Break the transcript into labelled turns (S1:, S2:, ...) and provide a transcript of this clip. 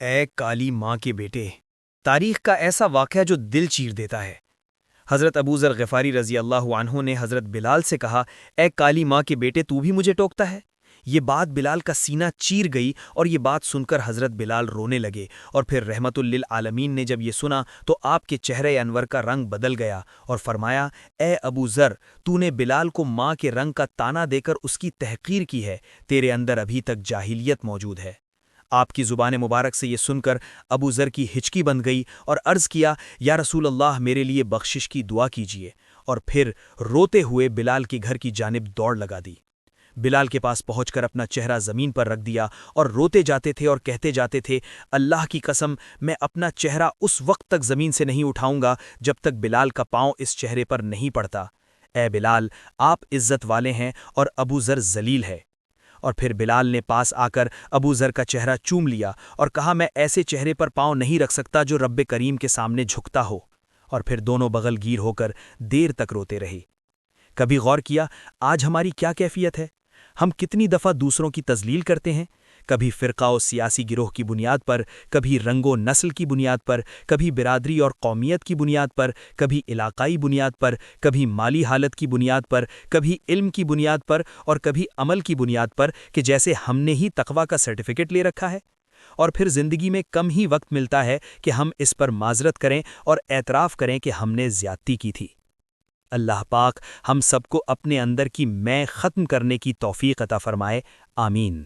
S1: اے کالی ماں کے بیٹے، تاریخ کا ایسا واقعہ جو دل چیر دیتا ہے۔ حضرت ابو ذر غفاری رضی اللہ عنہ نے حضرت بلال سے کہا، اے کالی ماں کے بیٹے، تو بھی مجھے ٹوکتا ہے؟ یہ بات بلال کا سینہ چیر گئی، اور یہ بات سن کر حضرت بلال رونے لگے، اور پھر رحمت للعالمین نے جب یہ سنا تو آپ کے چہرے انور کا رنگ بدل گیا اور فرمایا، اے ابو ذر، تو نے بلال کو ماں کے رنگ کا تانا دے کر اس کی تحقیر کی ہے، تیرے اندر ابھی تک جاہلیت موجود ہے۔ آپ کی زبان مبارک سے یہ سن کر ابو ذر کی ہچکی بند گئی اور عرض کیا، یا رسول اللہ، میرے لیے بخشش کی دعا کیجیے، اور پھر روتے ہوئے بلال کے گھر کی جانب دوڑ لگا دی۔ بلال کے پاس پہنچ کر اپنا چہرہ زمین پر رکھ دیا اور روتے جاتے تھے اور کہتے جاتے تھے، اللہ کی قسم، میں اپنا چہرہ اس وقت تک زمین سے نہیں اٹھاؤں گا جب تک بلال کا پاؤں اس چہرے پر نہیں پڑتا۔ اے بلال، آپ عزت والے ہیں اور ابو ذر ذلیل ہے۔ اور پھر بلال نے پاس آ کر ابو ذر کا چہرہ چوم لیا اور کہا، میں ایسے چہرے پر پاؤں نہیں رکھ سکتا جو رب کریم کے سامنے جھکتا ہو، اور پھر دونوں بغل گیر ہو کر دیر تک روتے رہے۔ کبھی غور کیا آج ہماری کیا کیفیت ہے؟ ہم کتنی دفعہ دوسروں کی تذلیل کرتے ہیں، کبھی فرقہ و سیاسی گروہ کی بنیاد پر، کبھی رنگ و نسل کی بنیاد پر، کبھی برادری اور قومیت کی بنیاد پر، کبھی علاقائی بنیاد پر، کبھی مالی حالت کی بنیاد پر، کبھی علم کی بنیاد پر، اور کبھی عمل کی بنیاد پر کہ جیسے ہم نے ہی تقویٰ کا سرٹیفکیٹ لے رکھا ہے۔ اور پھر زندگی میں کم ہی وقت ملتا ہے کہ ہم اس پر معذرت کریں اور اعتراف کریں کہ ہم نے زیادتی کی تھی۔ اللہ پاک ہم سب کو اپنے اندر کی میں ختم کرنے کی توفیق عطا فرمائے، آمین۔